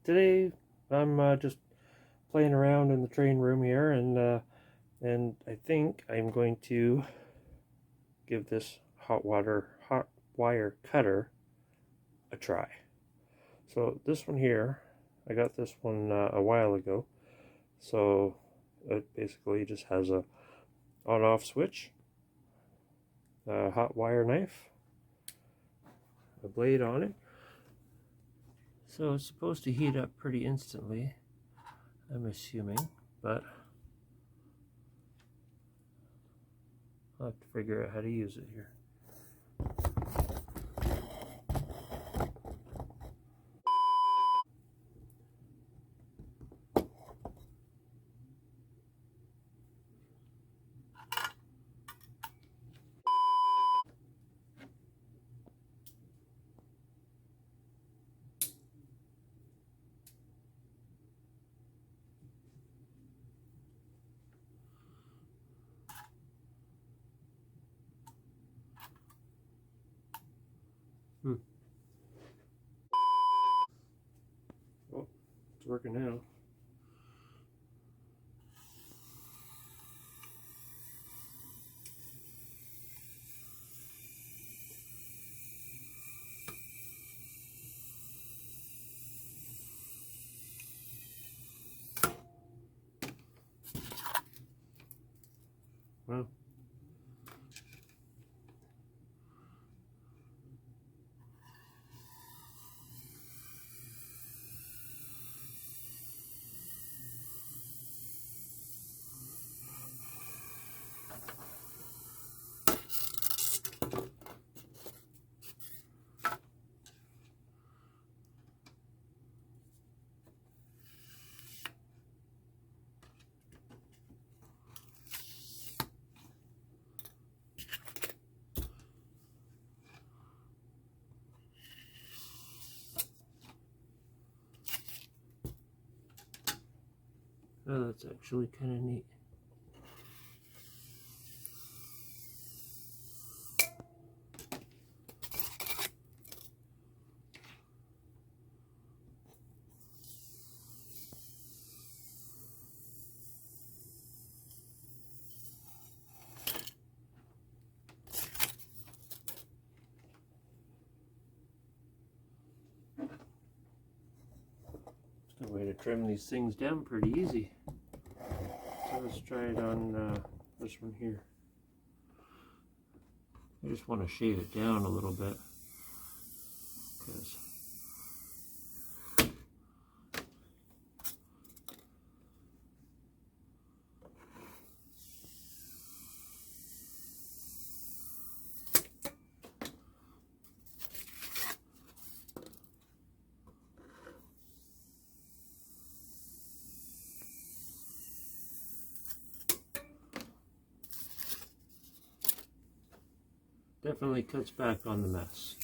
Today I'm just playing around in the train room here, and I think I'm going to give this hot wire cutter a try. So this one here, I got this one a while ago. So it basically just has a on-off switch, a hot wire knife, a blade on it. So it's supposed to heat up pretty instantly, I'm assuming, but I'll have to figure out how to use it here. Oh, it's working now. Well, oh, that's actually kind of neat. It's a way to trim these things down pretty easy. So let's try it on this one here. I just want to shave it down a little bit because definitely cuts back on the mess.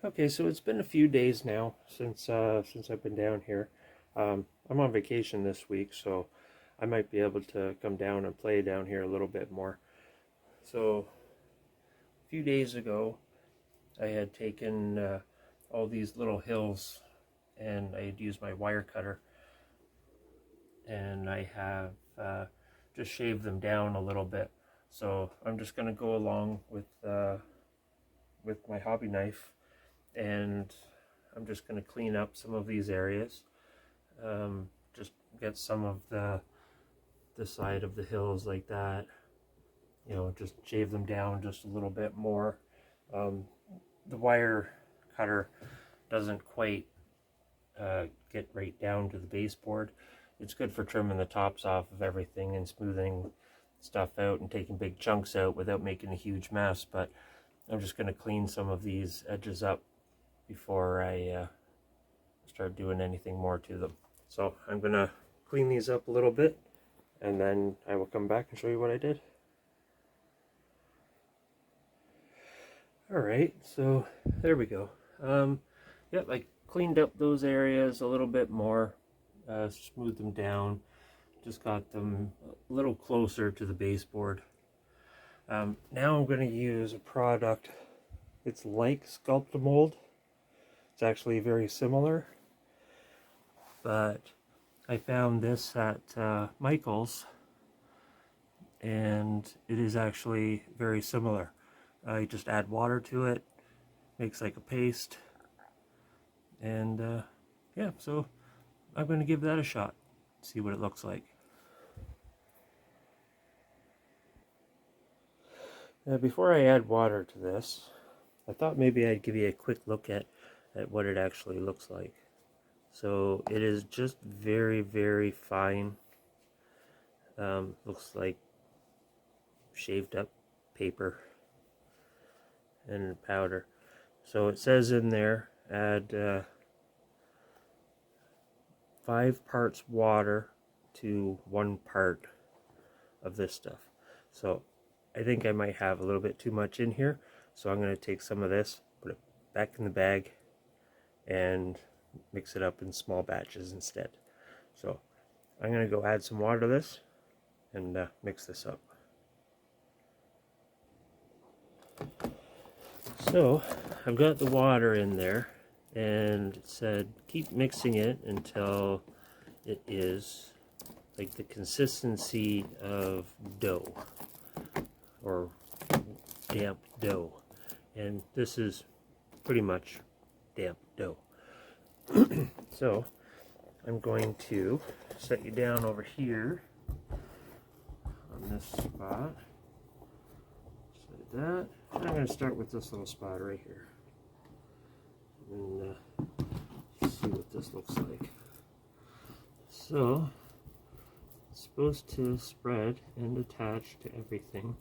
Okay, so it's been a few days now since I've been down here. I'm on vacation this week, so I might be able to come down and play down here a little bit more. So a few days ago, I had taken all these little hills, and I had used my wire cutter, and I have just shaved them down a little bit. So I'm just going to go along with with my hobby knife, and I'm just going to clean up some of these areas. Just get some of the side of the hills like that, you know, just shave them down just a little bit more. The wire cutter doesn't quite get right down to the baseboard. It's good for trimming the tops off of everything and smoothing stuff out and taking big chunks out without making a huge mess, but I'm just going to clean some of these edges up before I start doing anything more to them. So I'm going to clean these up a little bit, and then I will come back and show you what I did. Alright, so there we go. Yep, I cleaned up those areas a little bit more, smoothed them down, just got them a little closer to the baseboard. Now I'm going to use a product. It's like Sculptamold. It's actually very similar, but I found this at Michael's, and it is actually very similar. You just add water to it, makes like a paste, and yeah, so I'm going to give that a shot, see what it looks like. Now, before I add water to this, I thought maybe I'd give you a quick look at what it actually looks like. So it is just very, very fine. Looks like shaved up paper and powder. So it says in there, add 5 parts water to 1 part of this stuff. So I think I might have a little bit too much in here, so I'm going to take some of this, put it back in the bag, and mix it up in small batches instead. So I'm going to go add some water to this and mix this up. So I've got the water in there, and it said keep mixing it until it is like the consistency of dough, or damp dough, and this is pretty much damp dough. So I'm going to set you down over here on this spot, just like that. And I'm going to start with this little spot right here, and see what this looks like. So it's supposed to spread and attach to everything.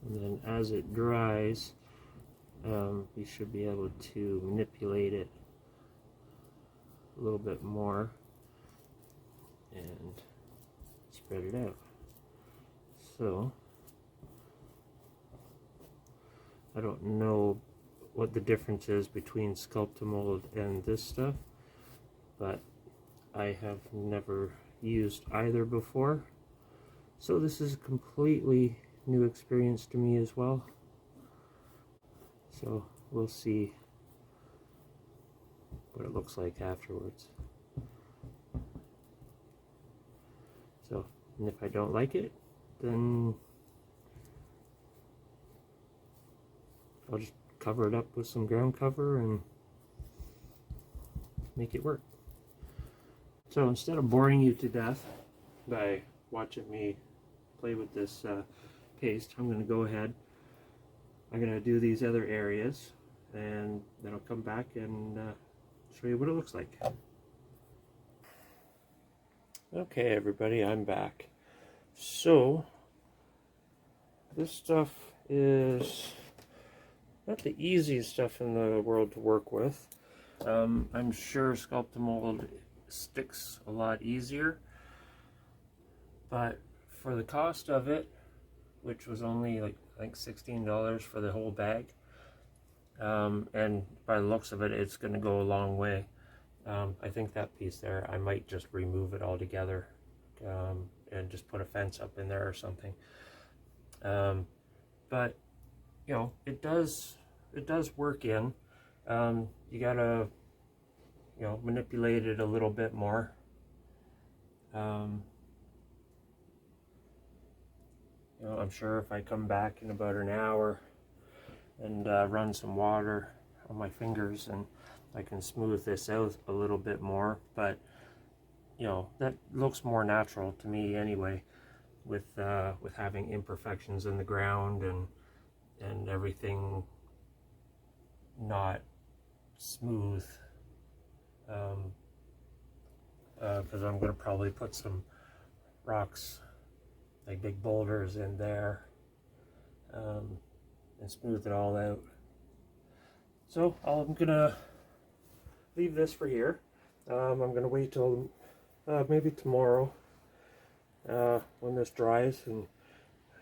And then as it dries, you should be able to manipulate it a little bit more and spread it out. So I don't know what the difference is between Sculptamold and this stuff, but I have never used either before, so this is a completely new experience to me as well. So we'll see what it looks like afterwards. So, and if I don't like it, then I'll just cover it up with some ground cover and make it work. So instead of boring you to death by watching me play with this paste, I'm going to go ahead. I'm going to do these other areas, and then I'll come back and show you what it looks like. Okay, everybody, I'm back. So this stuff is not the easiest stuff in the world to work with. I'm sure Sculptamold sticks a lot easier, but for the cost of it, which was only like I think $16 for the whole bag, and by the looks of it, it's going to go a long way. I think that piece there, I might just remove it altogether, and just put a fence up in there or something. But you know, it does it does work in. You gotta, you know, manipulate it a little bit more. You know, I'm sure if I come back in about an hour and run some water on my fingers, and I can smooth this out a little bit more, but you know, that looks more natural to me anyway, with having imperfections in the ground and everything not smooth, because I'm going to probably put some rocks, like big boulders in there, and smooth it all out. So I'm gonna leave this for here. I'm gonna wait till maybe tomorrow when this dries and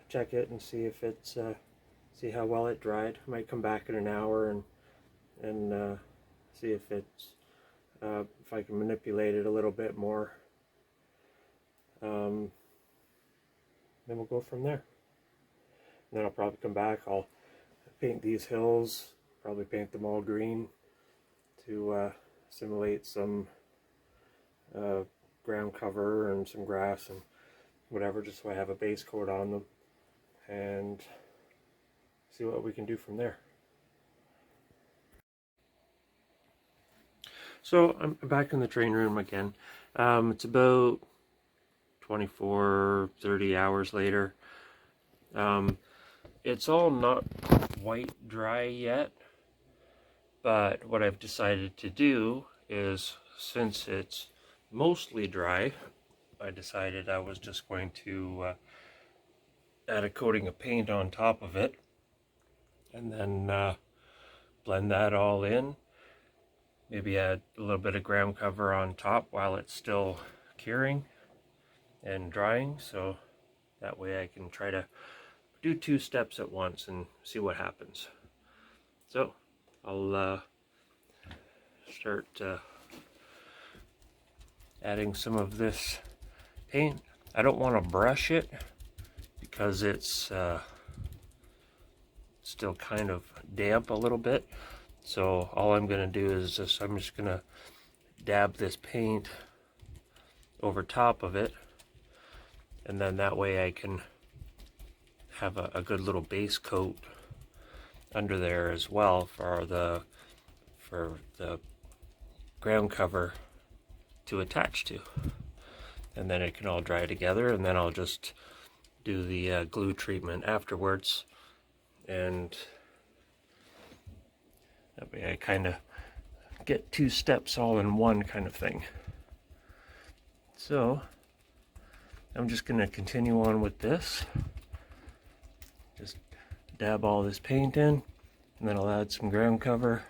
check it and see if it's see how well it dried. I might come back in an hour and see if it's if I can manipulate it a little bit more. Then we'll go from there. And then I'll probably come back. I'll paint these hills, probably paint them all green to simulate some ground cover and some grass and whatever, just so I have a base coat on them, and see what we can do from there. So I'm back in the train room again. It's about 24-30 hours later. It's all not quite dry yet, but what I've decided to do is, since it's mostly dry, I decided I was just going to add a coating of paint on top of it, and then blend that all in. Maybe add a little bit of ground cover on top while it's still curing and drying, so that way I can try to do 2 steps at once and see what happens. So I'll start adding some of this paint. I don't want to brush it because it's still kind of damp a little bit. So all I'm going to do is I'm just going to dab this paint over top of it, and then that way I can have a good little base coat under there as well for the ground cover to attach to, and then it can all dry together, and then I'll just do the glue treatment afterwards, and that way I kind of get 2 steps all in one kind of thing. So I'm just going to continue on with this. Just dab all this paint in, and then I'll add some ground cover,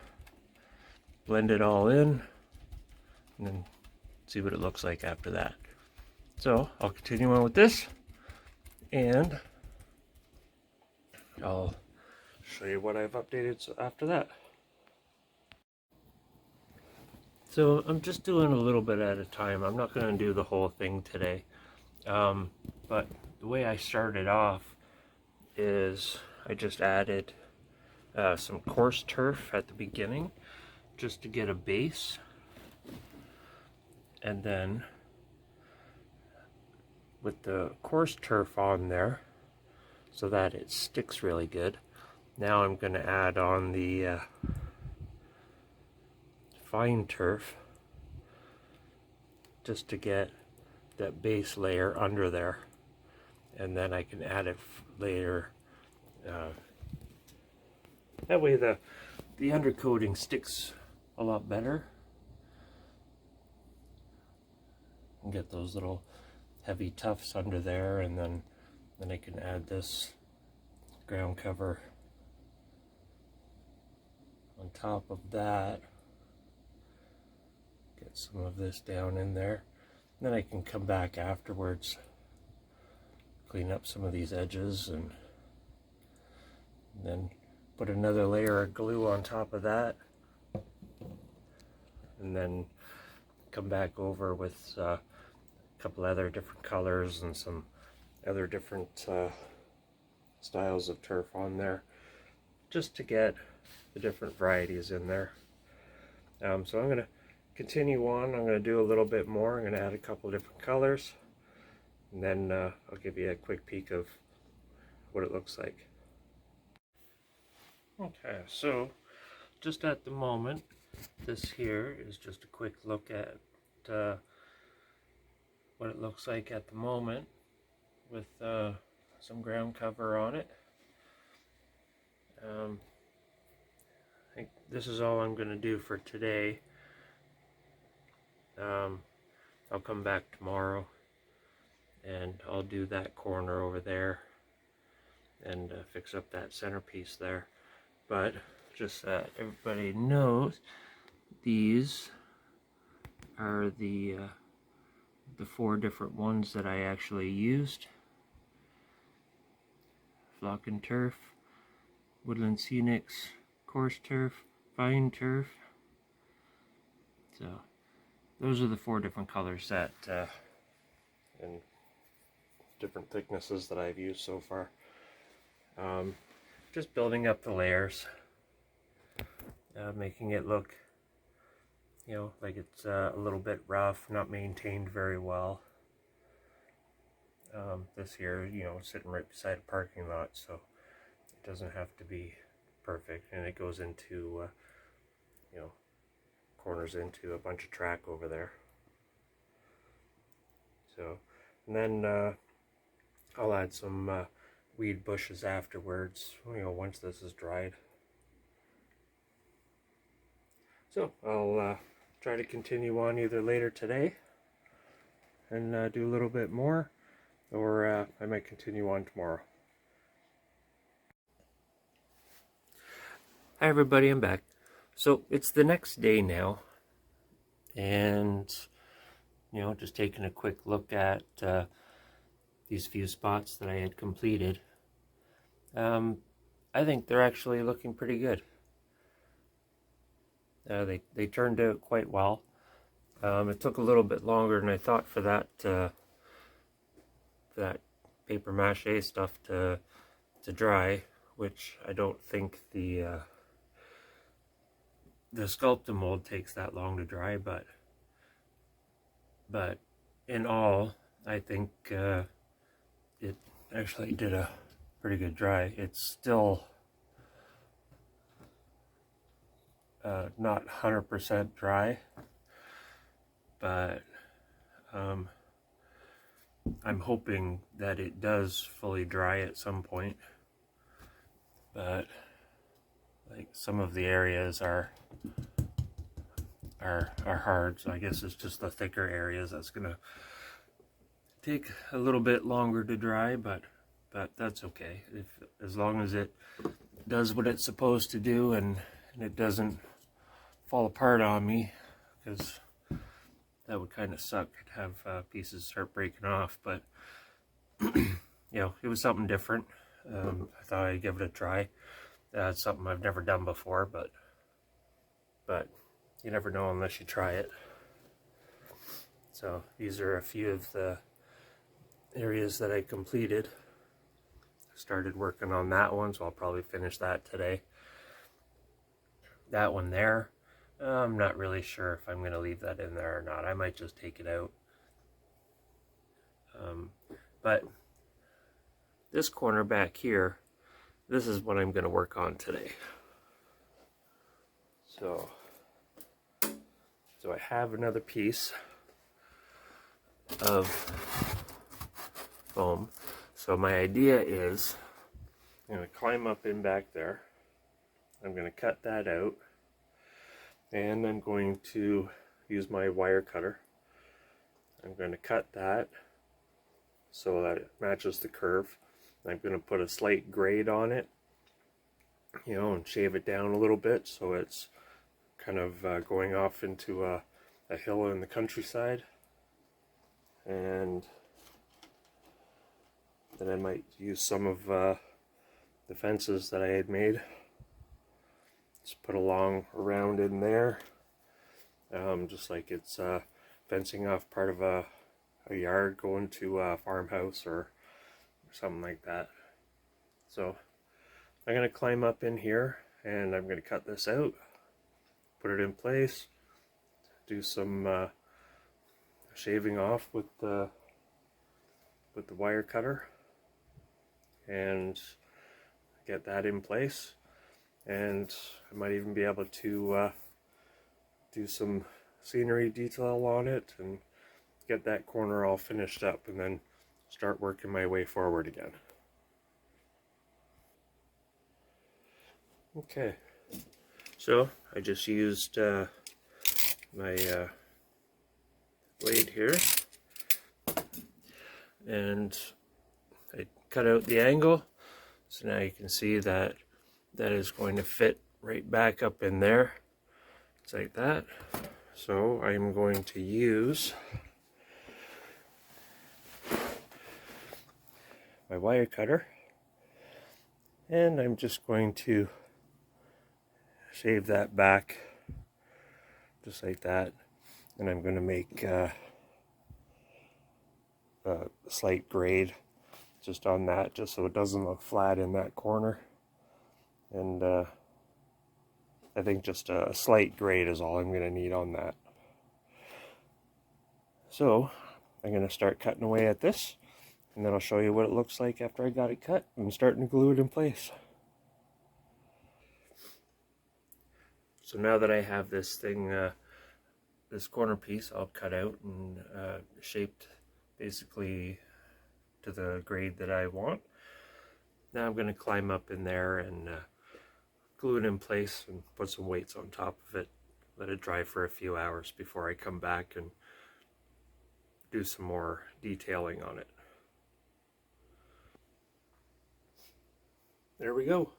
blend it all in, and then see what it looks like after that. So I'll continue on with this, and I'll show you what I've updated after that. So I'm just doing a little bit at a time. I'm not going to do the whole thing today. But the way I started off is I just added some coarse turf at the beginning just to get a base. And then with the coarse turf on there so that it sticks really good, now I'm going to add on the fine turf just to get that base layer under there, and then I can add it later. That way the undercoating sticks a lot better, and get those little heavy tufts under there, and then I can add this ground cover on top of that. Get some of this down in there. Then I can come back afterwards, clean up some of these edges, and then put another layer of glue on top of that, and then come back over with a couple other different colors and some other different styles of turf on there, just to get the different varieties in there. So I'm going to continue on. I'm going to do a little bit more. I'm going to add a couple different colors, and then I'll give you a quick peek of what it looks like. Okay, so just at the moment, this here is just a quick look at what it looks like at the moment with some ground cover on it. I think this is all I'm going to do for today. I'll come back tomorrow and I'll do that corner over there and fix up that centerpiece there. But just so that everybody knows, these are the 4 different ones that I actually used: Flock and Turf, Woodland Scenics, Coarse Turf, Fine Turf. So those are the 4 different colors that and different thicknesses that I've used so far. Just building up the layers, making it look, you know, like it's a little bit rough, not maintained very well. This here, you know, sitting right beside a parking lot, so it doesn't have to be perfect, and it goes into, you know, corners into a bunch of track over there. So, and then I'll add some weed bushes afterwards, you know, once this is dried. So I'll try to continue on either later today and do a little bit more, or I might continue on tomorrow. Hi everybody, I'm back. So it's the next day now, and you know, just taking a quick look at these few spots that I had completed. I think they're actually looking pretty good. They turned out quite well. It took a little bit longer than I thought for that paper mache stuff to dry, which I don't think the Sculptamold takes that long to dry, but in all, I think it actually did a pretty good dry. It's still not 100% dry, but I'm hoping that it does fully dry at some point. But like some of the areas are hard, so I guess it's just the thicker areas that's gonna take a little bit longer to dry, but that's okay. As long as it does what it's supposed to do and it doesn't fall apart on me, because that would kind of suck to have pieces start breaking off. But you know, it was something different. I thought I'd give it a try. It's something I've never done before, but you never know unless you try it. So these are a few of the areas that I completed. I started working on that one, so I'll probably finish that today. That one there, I'm not really sure if I'm going to leave that in there or not. I might just take it out. But this corner back here, this is what I'm going to work on today. So I have another piece of foam. So my idea is I'm going to climb up in back there. I'm going to cut that out, and I'm going to use my wire cutter. I'm going to cut that so that it matches the curve. I'm going to put a slight grade on it, you know, and shave it down a little bit so it's kind of going off into a hill in the countryside. And then I might use some of the fences that I had made. Just put a long around in there, just like it's fencing off part of a yard going to a farmhouse or something like that. So I'm going to climb up in here and I'm going to cut this out, put it in place, do some shaving off with the wire cutter, and get that in place. And I might even be able to do some scenery detail on it and get that corner all finished up, and then start working my way forward again. Okay, so I just used my blade here, and I cut out the angle, so now you can see that that is going to fit right back up in there. It's like that. So I'm going to use my wire cutter, and I'm just going to shave that back just like that, and I'm going to make a slight grade just on that, just so it doesn't look flat in that corner. And I think just a slight grade is all I'm going to need on that. So I'm going to start cutting away at this, and then I'll show you what it looks like after I got it cut and starting to glue it in place. So now that I have this thing, this corner piece all cut out and shaped basically to the grade that I want, now I'm going to climb up in there and glue it in place and put some weights on top of it, let it dry for a few hours before I come back and do some more detailing on it. There we go.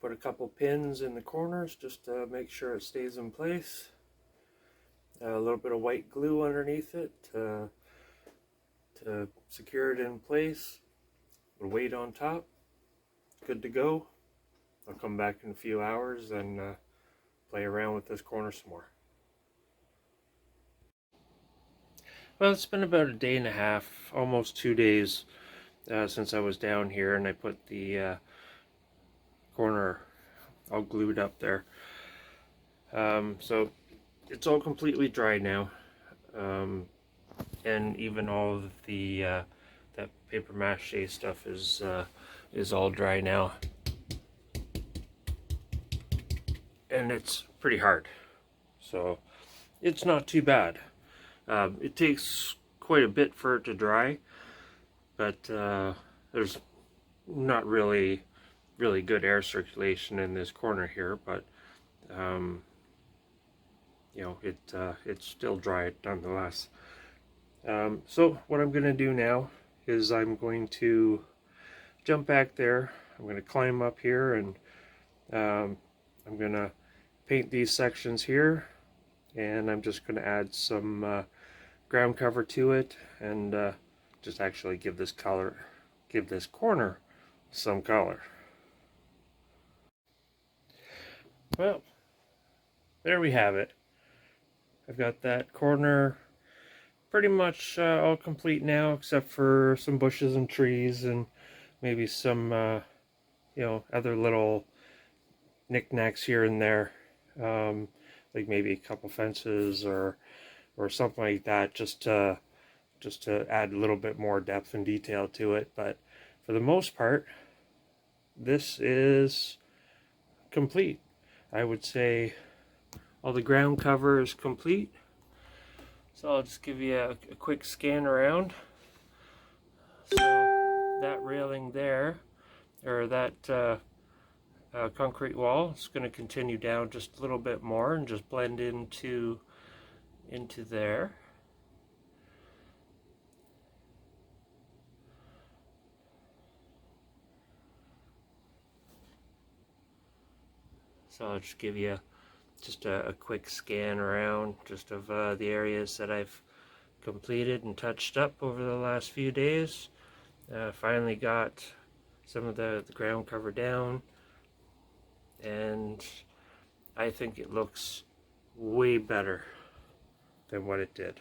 Put a couple pins in the corners just to make sure it stays in place. A little bit of white glue underneath it to secure it in place. A weight on top. Good to go. I'll come back in a few hours and play around with this corner some more. Well, it's been about a day and a half, almost 2 days since I was down here, and I put the corner all glued up there. So it's all completely dry now, and even all of the that paper mache stuff is all dry now, and it's pretty hard, so it's not too bad. It takes quite a bit for it to dry, but there's not really good air circulation in this corner here, but you know, it's still dry nonetheless. So what I'm going to do now is I'm going to jump back there. I'm going to climb up here, and I'm going to paint these sections here, and I'm just going to add some ground cover to it, and just actually give this corner some color. Well, there we have it. I've got that corner pretty much all complete now, except for some bushes and trees and maybe some you know, other little knickknacks here and there, like maybe a couple fences or something like that, just to add a little bit more depth and detail to it. But for the most part, this is complete. I would say all the ground cover is complete. So I'll just give you a quick scan around. So that railing there, or that concrete wall, is going to continue down just a little bit more and just blend into there. So I'll just give you just a quick scan around just of the areas that I've completed and touched up over the last few days. Finally got some of the ground cover down, and I think it looks way better than what it did.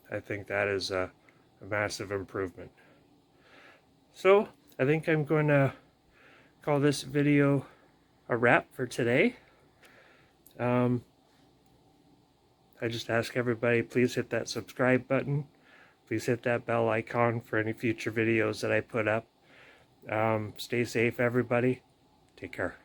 I think that is a massive improvement. So I think I'm going to call this video a wrap for today. I just ask everybody, please hit that subscribe button. Please hit that bell icon for any future videos that I put up. Stay safe, everybody. Take care.